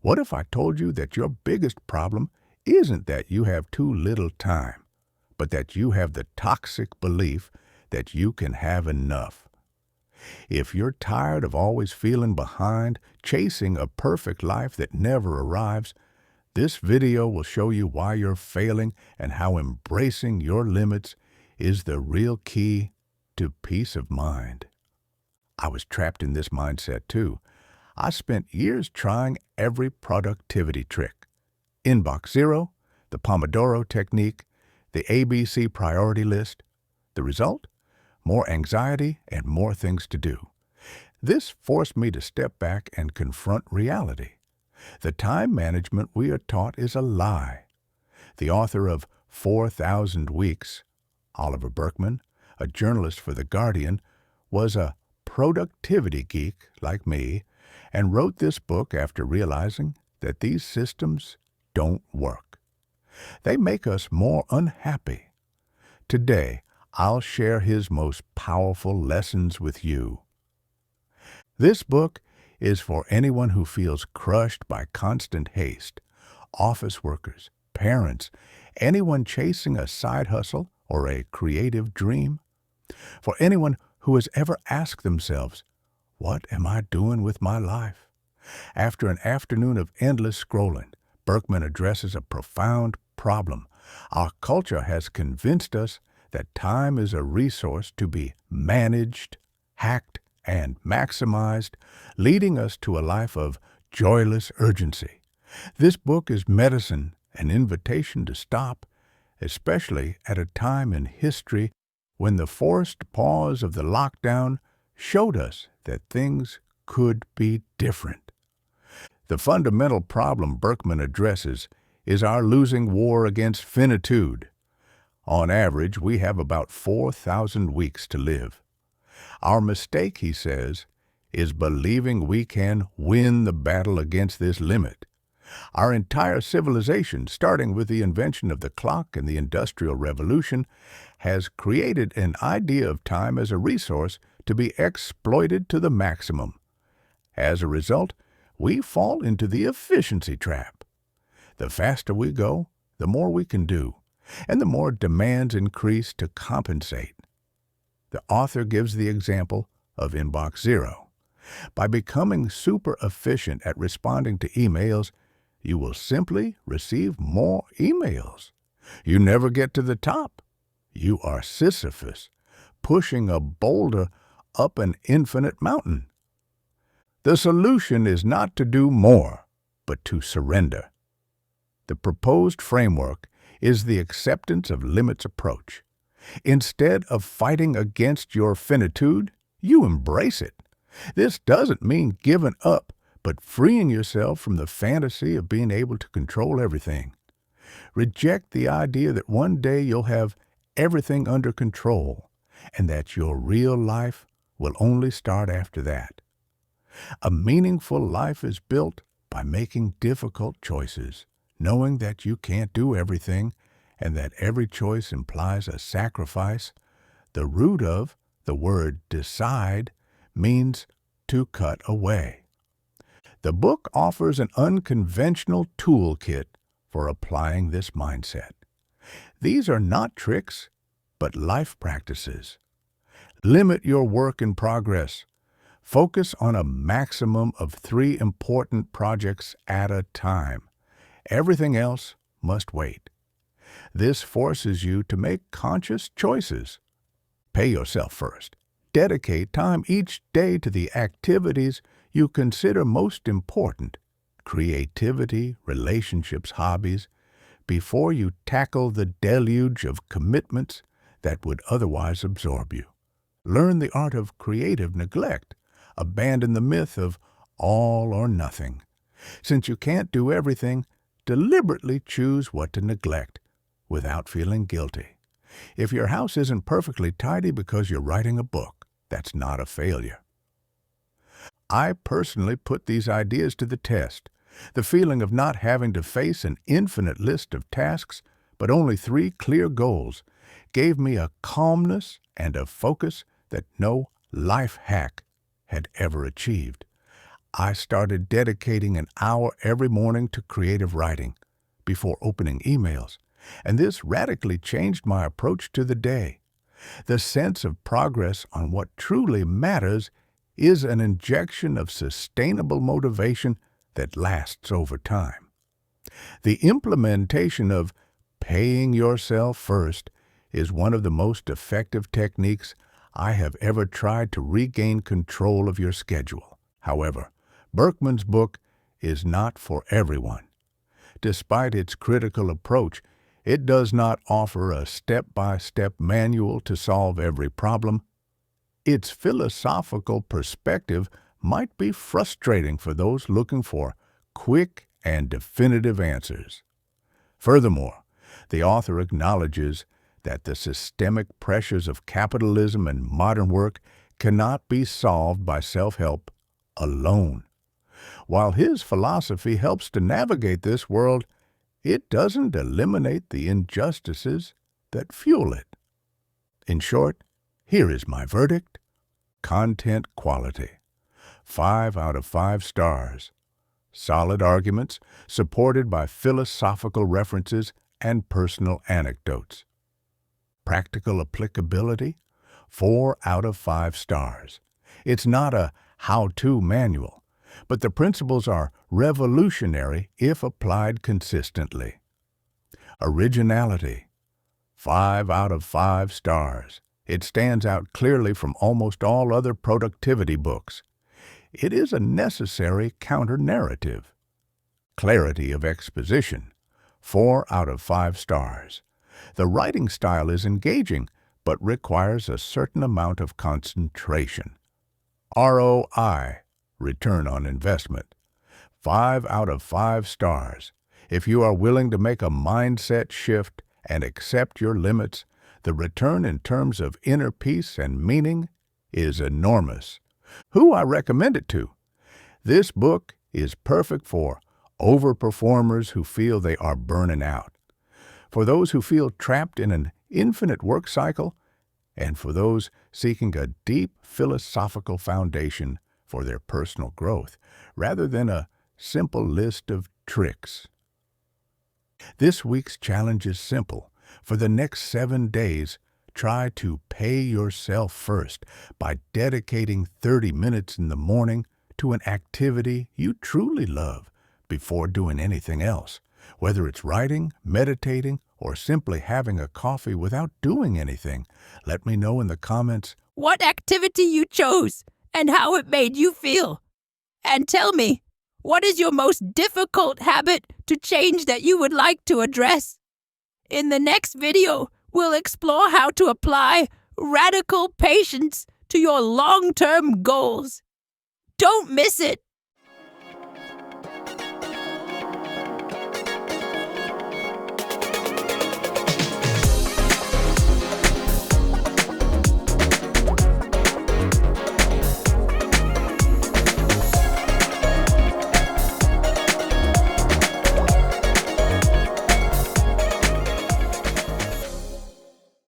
What if I told you that your biggest problem isn't that you have too little time, but that you have the toxic belief that you can have enough? If you're tired of always feeling behind, chasing a perfect life that never arrives, this video will show you why you're failing and how embracing your limits is the real key to peace of mind. I was trapped in this mindset too. I spent years trying every productivity trick. Inbox zero, the Pomodoro technique, the ABC priority list. The result? More anxiety and more things to do. This forced me to step back and confront reality. The time management we are taught is a lie. The author of 4,000 Weeks, Oliver Burkeman, a journalist for The Guardian, was a productivity geek like me and wrote this book after realizing that these systems don't work. They make us more unhappy. Today, I'll share his most powerful lessons with you. This book is for anyone who feels crushed by constant haste, office workers, parents, anyone chasing a side hustle or a creative dream. For anyone who has ever asked themselves, what am I doing with my life? After an afternoon of endless scrolling, Burkeman addresses a profound problem. Our culture has convinced us that time is a resource to be managed, hacked, and maximized, leading us to a life of joyless urgency. This book is medicine, an invitation to stop, especially at a time in history when the forced pause of the lockdown showed us that things could be different. The fundamental problem Burkeman addresses is our losing war against finitude. On average, we have about 4,000 weeks to live. Our mistake, he says, is believing we can win the battle against this limit. Our entire civilization, starting with the invention of the clock and the Industrial Revolution, has created an idea of time as a resource to be exploited to the maximum. As a result, we fall into the efficiency trap. The faster we go, the more we can do, and the more demands increase to compensate. The author gives the example of Inbox Zero. By becoming super efficient at responding to emails, you will simply receive more emails. You never get to the top. You are Sisyphus, pushing a boulder up an infinite mountain. The solution is not to do more, but to surrender. The proposed framework is the acceptance of limits approach. Instead of fighting against your finitude, you embrace it. This doesn't mean giving up, but freeing yourself from the fantasy of being able to control everything. Reject the idea that one day you'll have everything under control, and that your real life will only start after that. A meaningful life is built by making difficult choices, knowing that you can't do everything, and that every choice implies a sacrifice. The root of the word decide means to cut away. The book offers an unconventional toolkit for applying this mindset. These are not tricks, but life practices. Limit your work in progress. Focus on a maximum of 3 important projects at a time. Everything else must wait. This forces you to make conscious choices. Pay yourself first. Dedicate time each day to the activities you consider most important, creativity, relationships, hobbies, before you tackle the deluge of commitments that would otherwise absorb you. Learn the art of creative neglect. Abandon the myth of all or nothing. Since you can't do everything, deliberately choose what to neglect without feeling guilty. If your house isn't perfectly tidy because you're writing a book, that's not a failure. I personally put these ideas to the test. The feeling of not having to face an infinite list of tasks, but only 3 clear goals, gave me a calmness and a focus that no life hack had ever achieved. I started dedicating an hour every morning to creative writing before opening emails, and this radically changed my approach to the day. The sense of progress on what truly matters is an injection of sustainable motivation that lasts over time. The implementation of paying yourself first is one of the most effective techniques I have ever tried to regain control of your schedule. However, Burkeman's book is not for everyone. Despite its critical approach, it does not offer a step-by-step manual to solve every problem. Its philosophical perspective might be frustrating for those looking for quick and definitive answers. Furthermore, the author acknowledges that the systemic pressures of capitalism and modern work cannot be solved by self-help alone. While his philosophy helps to navigate this world, it doesn't eliminate the injustices that fuel it. In short, here is my verdict. Content quality. 5 out of 5 stars. Solid arguments supported by philosophical references and personal anecdotes. Practical applicability. 4 out of 5 stars. It's not a how-to manual, but the principles are revolutionary if applied consistently. Originality. 5 out of 5 stars. It stands out clearly from almost all other productivity books. It is a necessary counter-narrative. Clarity of exposition. 4 out of 5 stars. The writing style is engaging, but requires a certain amount of concentration. ROI, return on investment. 5 out of 5 stars. If you are willing to make a mindset shift and accept your limits, the return in terms of inner peace and meaning is enormous. Who I recommend it to? This book is perfect for overperformers who feel they are burning out, for those who feel trapped in an infinite work cycle, and for those seeking a deep philosophical foundation for their personal growth, rather than a simple list of tricks. This week's challenge is simple. For the next 7 days, try to pay yourself first by dedicating 30 minutes in the morning to an activity you truly love before doing anything else, whether it's writing, meditating, or simply having a coffee without doing anything. Let me know in the comments what activity you chose and how it made you feel. And tell me, what is your most difficult habit to change that you would like to address? In the next video, we'll explore how to apply radical patience to your long-term goals. Don't miss it!